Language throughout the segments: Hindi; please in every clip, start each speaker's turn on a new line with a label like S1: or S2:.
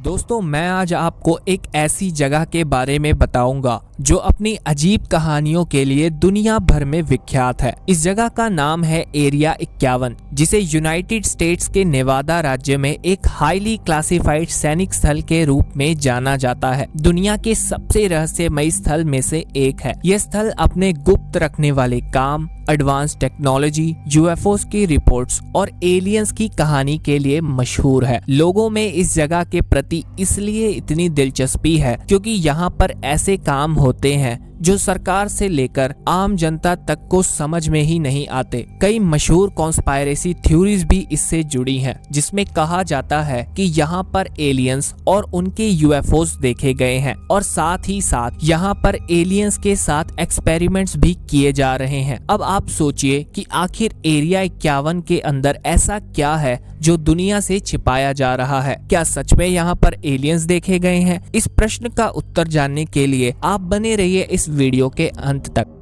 S1: दोस्तों मैं आज आपको एक ऐसी जगह के बारे में बताऊंगा जो अपनी अजीब कहानियों के लिए दुनिया भर में विख्यात है। इस जगह का नाम है एरिया 51, जिसे यूनाइटेड स्टेट्स के नेवादा राज्य में एक हाईली क्लासिफाइड सैनिक स्थल के रूप में जाना जाता है। दुनिया के सबसे रहस्यमयी स्थल में से एक है। यह स्थल अपने गुप्त रखने वाले काम, एडवांस टेक्नोलॉजी, यूएफओस की रिपोर्ट्स और एलियंस की कहानी के लिए मशहूर है। लोगों में इस जगह के प्रति इसलिए इतनी दिलचस्पी है क्योंकि यहाँ पर ऐसे काम होते हैं जो सरकार से लेकर आम जनता तक को समझ में ही नहीं आते। कई मशहूर कॉन्स्पायरेसी थ्योरीज भी इससे जुड़ी हैं, जिसमें कहा जाता है कि यहाँ पर एलियंस और उनके यूएफओस देखे गए हैं और साथ ही साथ यहाँ पर एलियंस के साथ एक्सपेरिमेंट्स भी किए जा रहे हैं। अब आप सोचिए कि आखिर एरिया 51 के अंदर ऐसा क्या है जो दुनिया से छिपाया जा रहा है। क्या सच में यहाँ पर एलियंस देखे गए हैं? इस प्रश्न का उत्तर जानने के लिए आप बने रहिए इस वीडियो के अंत तक।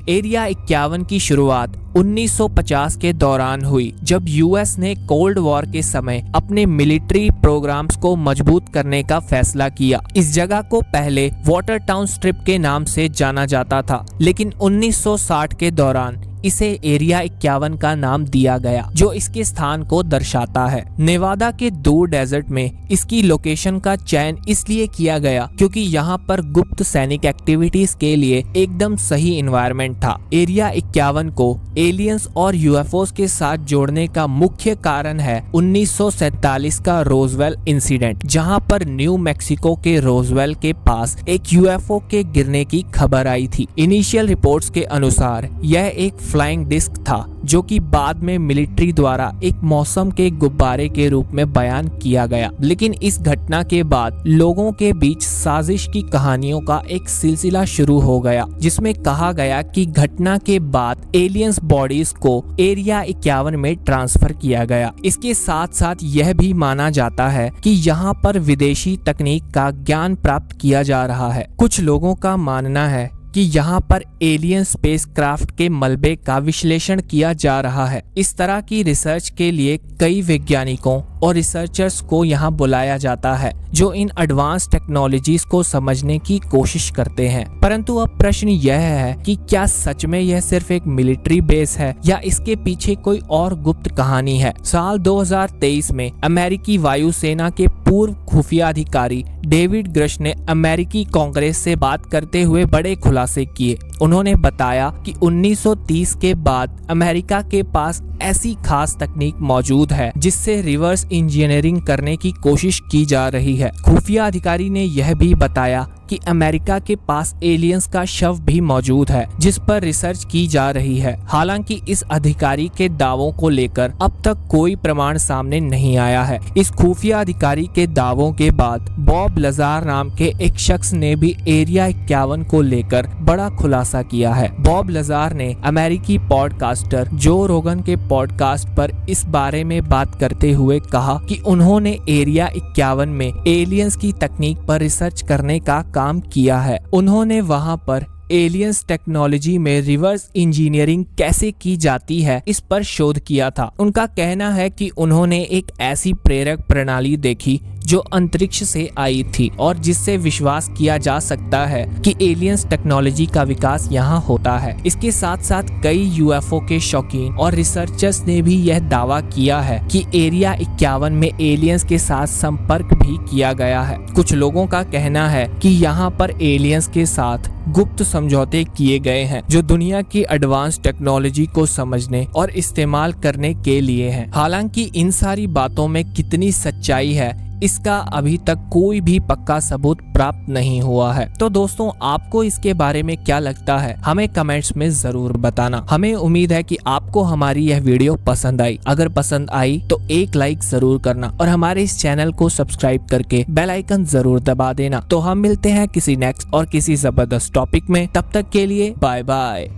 S1: एरिया 51 की शुरुआत 1950 के दौरान हुई, जब यूएस ने कोल्ड वॉर के समय अपने मिलिट्री प्रोग्राम्स को मजबूत करने का फैसला किया। इस जगह को पहले वाटर टाउन स्ट्रिप के नाम से जाना जाता था, लेकिन 1960 के दौरान इसे एरिया 51 का नाम दिया गया, जो इसके स्थान को दर्शाता है। नेवादा के दूर डेजर्ट में इसकी लोकेशन का चयन इसलिए किया गया क्योंकि यहाँ पर गुप्त सैनिक एक्टिविटीज के लिए एकदम सही एनवायरनमेंट था। एरिया 51 को एलियंस और यूएफओस के साथ जोड़ने का मुख्य कारण है 1947 का रोजवेल इंसिडेंट, जहाँ पर न्यू मैक्सिको के रोजवेल के पास एक यूएफओ के गिरने की खबर आई थी। इनिशियल रिपोर्ट्स के अनुसार यह एक फ्लाइंग डिस्क था, जो कि बाद में मिलिट्री द्वारा एक मौसम के गुब्बारे के रूप में बयान किया गया। लेकिन इस घटना के बाद लोगों के बीच साजिश की कहानियों का एक सिलसिला शुरू हो गया, जिसमें कहा गया कि घटना के बाद एलियंस बॉडीज को एरिया 51 में ट्रांसफर किया गया। इसके साथ साथ यह भी माना जाता है कि यहाँ पर विदेशी तकनीक का ज्ञान प्राप्त किया जा रहा है। कुछ लोगों का मानना है कि यहाँ पर एलियन स्पेसक्राफ्ट के मलबे का विश्लेषण किया जा रहा है। इस तरह की रिसर्च के लिए कई वैज्ञानिकों और रिसर्चर्स को यहाँ बुलाया जाता है, जो इन एडवांस टेक्नोलॉजीज को समझने की कोशिश करते हैं। परंतु अब प्रश्न यह है कि क्या सच में यह सिर्फ एक मिलिट्री बेस है या इसके पीछे कोई और गुप्त कहानी है। साल 2023 में अमेरिकी वायुसेना के पूर्व खुफिया अधिकारी डेविड ग्रश ने अमेरिकी कांग्रेस से बात करते हुए बड़े खुलासे किए। उन्होंने बताया कि 1930 के बाद अमेरिका के पास ऐसी खास तकनीक मौजूद है जिससे रिवर्स इंजीनियरिंग करने की कोशिश की जा रही है। खुफिया अधिकारी ने यह भी बताया कि अमेरिका के पास एलियंस का शव भी मौजूद है, जिस पर रिसर्च की जा रही है। हालांकि इस अधिकारी के दावों को लेकर अब तक कोई प्रमाण सामने नहीं आया है। इस खुफिया अधिकारी के दावों के बाद बॉब लजार नाम के एक शख्स ने भी एरिया 51 को लेकर बड़ा खुलासा किया है। बॉब लजार ने अमेरिकी पॉडकास्टर जो रोगन के पॉडकास्ट पर इस बारे में बात करते हुए कहा कि उन्होंने एरिया 51 में एलियंस की तकनीक पर रिसर्च करने का काम किया है। उन्होंने वहां पर एलियंस टेक्नोलॉजी में रिवर्स इंजीनियरिंग कैसे की जाती है इस पर शोध किया था। उनका कहना है कि उन्होंने एक ऐसी प्रेरक प्रणाली देखी जो अंतरिक्ष से आई थी और जिससे विश्वास किया जा सकता है कि एलियंस टेक्नोलॉजी का विकास यहाँ होता है। इसके साथ साथ कई यूएफओ के शौकीन और रिसर्चर्स ने भी यह दावा किया है कि एरिया 51 में एलियंस के साथ संपर्क भी किया गया है। कुछ लोगों का कहना है कि यहाँ पर एलियंस के साथ गुप्त समझौते किए गए हैं जो दुनिया की एडवांस टेक्नोलॉजी को समझने और इस्तेमाल करने के लिए हैं। हालांकि इन सारी बातों में कितनी सच्चाई है इसका अभी तक कोई भी पक्का सबूत प्राप्त नहीं हुआ है। तो दोस्तों, आपको इसके बारे में क्या लगता है हमें कमेंट्स में जरूर बताना। हमें उम्मीद है कि आपको हमारी यह वीडियो पसंद आई। अगर पसंद आई तो एक लाइक जरूर करना और हमारे इस चैनल को सब्सक्राइब करके बेल आइकन जरूर दबा देना। तो हम मिलते हैं किसी नेक्स्ट और किसी जबरदस्त टॉपिक में। तब तक के लिए बाय बाय।